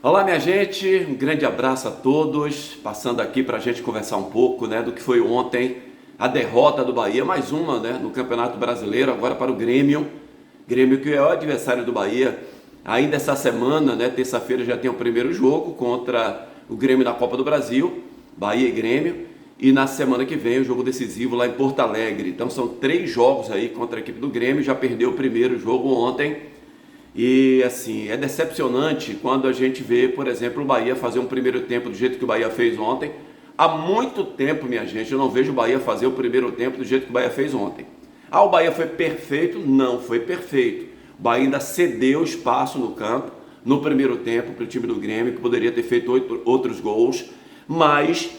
Olá, minha gente, um grande abraço a todos. Passando aqui para a gente conversar um pouco, do que foi ontem a derrota do Bahia, mais uma, no Campeonato Brasileiro, agora para o Grêmio. Grêmio que é o adversário do Bahia. Ainda essa semana, terça-feira, já tem o primeiro jogo contra o Grêmio na Copa do Brasil, Bahia e Grêmio. E na semana que vem o jogo decisivo lá em Porto Alegre. Então são 3 jogos aí contra a equipe do Grêmio. Já perdeu o primeiro jogo ontem. E assim, é decepcionante quando a gente vê, por exemplo, o Bahia fazer um primeiro tempo do jeito que o Bahia fez ontem. Há muito tempo, minha gente, eu não vejo o Bahia fazer o primeiro tempo do jeito que o Bahia fez ontem. Ah, o Bahia foi perfeito? Não foi perfeito. O Bahia ainda cedeu espaço no campo, no primeiro tempo, para o time do Grêmio, que poderia ter feito outros gols. Mas,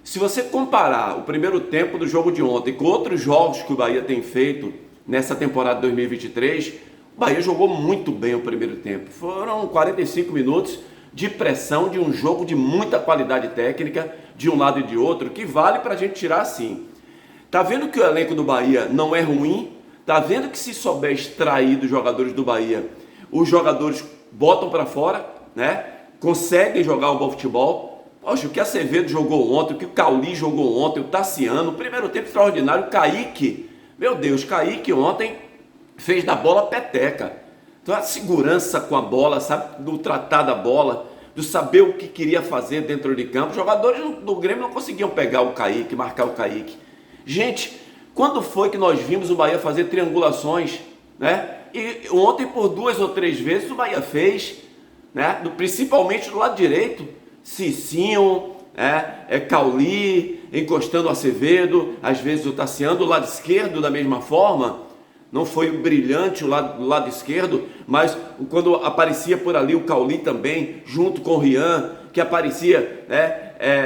se você comparar o primeiro tempo do jogo de ontem com outros jogos que o Bahia tem feito nessa temporada 2023, o Bahia jogou muito bem o primeiro tempo. Foram 45 minutos de pressão, de um jogo de muita qualidade técnica, de um lado e de outro, que vale para a gente tirar assim. Tá vendo que o elenco do Bahia não é ruim? Tá vendo que se souber extrair dos jogadores do Bahia, os jogadores botam para fora, conseguem jogar um bom futebol. Poxa, o que a Acevedo jogou ontem, o que o Cauli jogou ontem, o Tassiano, primeiro tempo extraordinário, o Kaique. Meu Deus, Kaique ontem fez da bola peteca. Então a segurança com a bola, sabe, do tratar da bola, do saber o que queria fazer dentro de campo. Os jogadores do Grêmio não conseguiam pegar o Kaique, marcar o Kaique. Gente, quando foi que nós vimos o Bahia fazer triangulações, E ontem por 2 ou 3 vezes o Bahia fez, principalmente do lado direito, Cicinho, Cauli, encostando o Acevedo, às vezes o Tassiano, do lado esquerdo da mesma forma. Não foi brilhante o lado esquerdo, mas quando aparecia por ali o Cauli também, junto com o Rian, que aparecia,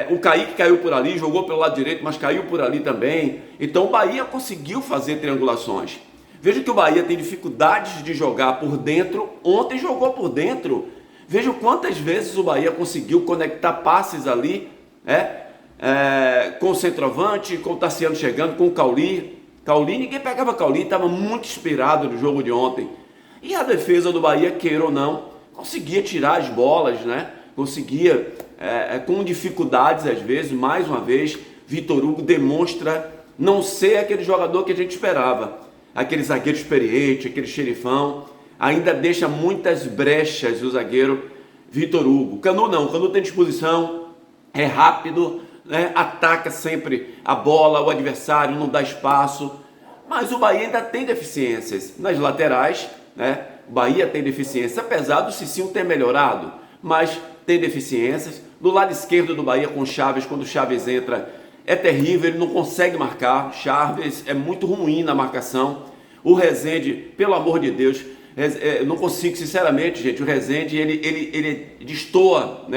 o Kaique caiu por ali, jogou pelo lado direito, mas caiu por ali também. Então o Bahia conseguiu fazer triangulações. Veja que o Bahia tem dificuldades de jogar por dentro, ontem jogou por dentro. Veja quantas vezes o Bahia conseguiu conectar passes ali, com o centroavante, com o Tassiano chegando, com o Cauli. Ninguém pegava Cauli, estava muito inspirado no jogo de ontem. E a defesa do Bahia, queira ou não, conseguia tirar as bolas, Conseguia, com dificuldades às vezes. Mais uma vez, Vitor Hugo demonstra não ser aquele jogador que a gente esperava. Aquele zagueiro experiente, aquele xerifão. Ainda deixa muitas brechas o zagueiro Vitor Hugo. Canu não, Canu tem disposição, é rápido, ataca sempre a bola, o adversário não dá espaço, mas o Bahia ainda tem deficiências nas laterais, O Bahia tem deficiências, apesar do Cicinho ter melhorado, mas tem deficiências. Do lado esquerdo do Bahia com o Chaves, quando o Chaves entra, é terrível, ele não consegue marcar. Chaves é muito ruim na marcação. O Rezende, pelo amor de Deus, não consigo, sinceramente, gente. O Rezende, ele destoa,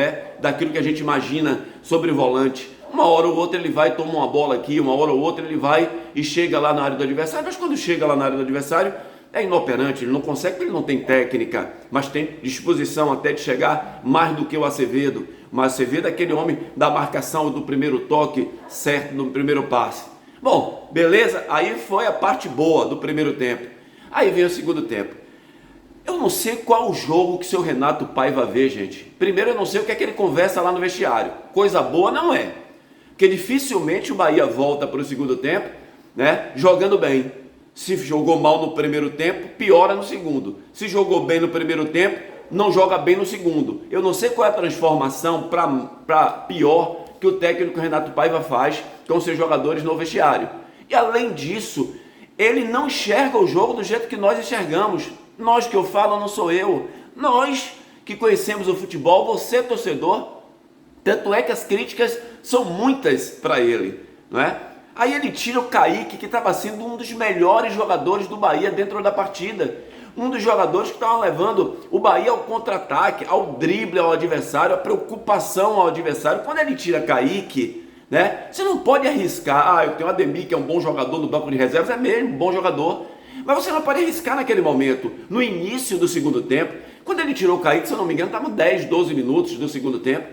daquilo que a gente imagina sobre o volante. Uma hora ou outra ele vai e toma uma bola aqui, uma hora ou outra ele vai e chega lá na área do adversário, mas quando chega lá na área do adversário é inoperante, ele não consegue, porque ele não tem técnica, mas tem disposição até de chegar mais do que o Acevedo. Mas o Acevedo é aquele homem da marcação, do primeiro toque certo, no primeiro passe. Bom, beleza? Aí foi a parte boa do primeiro tempo. Aí vem o segundo tempo. Eu não sei qual o jogo que o seu Renato Paiva vê, gente. Primeiro, eu não sei o que é que ele conversa lá no vestiário. Coisa boa não é. Porque dificilmente o Bahia volta para o segundo tempo, jogando bem. Se jogou mal no primeiro tempo, piora no segundo. Se jogou bem no primeiro tempo, não joga bem no segundo. Eu não sei qual é a transformação para pior que o técnico Renato Paiva faz com seus jogadores no vestiário. E além disso, ele não enxerga o jogo do jeito que nós enxergamos. Nós que eu falo não sou eu. Nós que conhecemos o futebol, você torcedor. Tanto é que as críticas são muitas para ele, Aí ele tira o Kaique, que estava sendo um dos melhores jogadores do Bahia dentro da partida. Um dos jogadores que estavam levando o Bahia ao contra-ataque, ao drible ao adversário, à preocupação ao adversário. Quando ele tira Kaique, você não pode arriscar. Eu tenho o Ademir, que é um bom jogador no banco de reservas, é mesmo, um bom jogador. Mas você não pode arriscar naquele momento, no início do segundo tempo. Quando ele tirou o Kaique, se eu não me engano, estavam 10, 12 minutos do segundo tempo.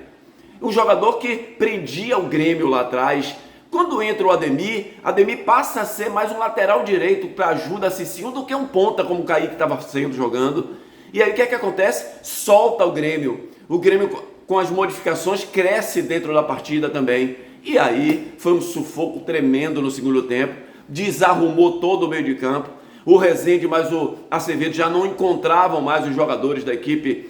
Um jogador que prendia o Grêmio lá atrás. Quando entra o Ademir passa a ser mais um lateral direito para ajuda a Cicinho do que um ponta, como o Kaique estava sendo jogando. E aí o que é que acontece? Solta o Grêmio. O Grêmio, com as modificações, cresce dentro da partida também. E aí foi um sufoco tremendo no segundo tempo, desarrumou todo o meio de campo. O Rezende mais o Acevedo já não encontravam mais os jogadores da equipe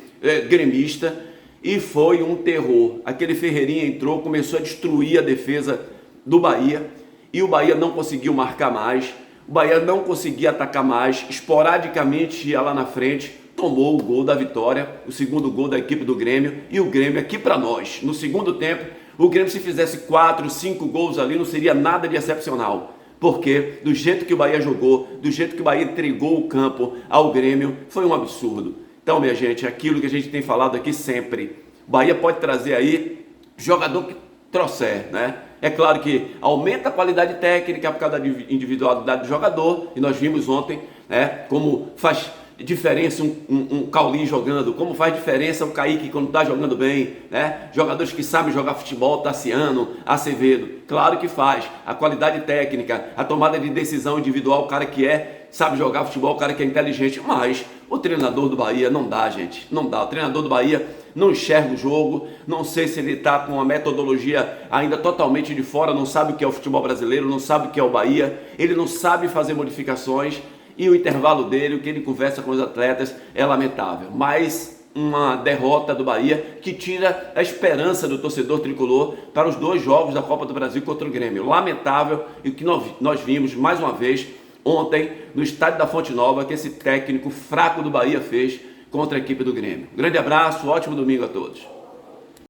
gremista e foi um terror. Aquele Ferreirinha entrou, começou a destruir a defesa do Bahia e o Bahia não conseguiu marcar mais, o Bahia não conseguia atacar mais, esporadicamente ia lá na frente, tomou o gol da vitória, o segundo gol da equipe do Grêmio, e o Grêmio aqui para nós. No segundo tempo, o Grêmio, se fizesse 4, 5 gols ali, não seria nada de excepcional. Porque do jeito que o Bahia jogou, do jeito que o Bahia entregou o campo ao Grêmio, foi um absurdo. Então, minha gente, aquilo que a gente tem falado aqui sempre, o Bahia pode trazer aí jogador que trouxer, né? É claro que aumenta a qualidade técnica por causa da individualidade do jogador, e nós vimos ontem, né, como faz diferença um Cauli jogando, como faz diferença o Kaique quando está jogando bem, né? Jogadores que sabem jogar futebol, Tassiano, Acevedo, claro que faz. A qualidade técnica, a tomada de decisão individual, o cara que sabe jogar futebol, o cara que é inteligente, mas o treinador do Bahia não dá, gente, não dá. O treinador do Bahia não enxerga o jogo, não sei se ele está com uma metodologia ainda totalmente de fora, não sabe o que é o futebol brasileiro, não sabe o que é o Bahia, ele não sabe fazer modificações. E o intervalo dele, o que ele conversa com os atletas, é lamentável. Mas uma derrota do Bahia que tira a esperança do torcedor tricolor para os 2 jogos da Copa do Brasil contra o Grêmio. Lamentável, e o que nós vimos mais uma vez ontem no estádio da Fonte Nova, que esse técnico fraco do Bahia fez contra a equipe do Grêmio. Grande abraço, ótimo domingo a todos.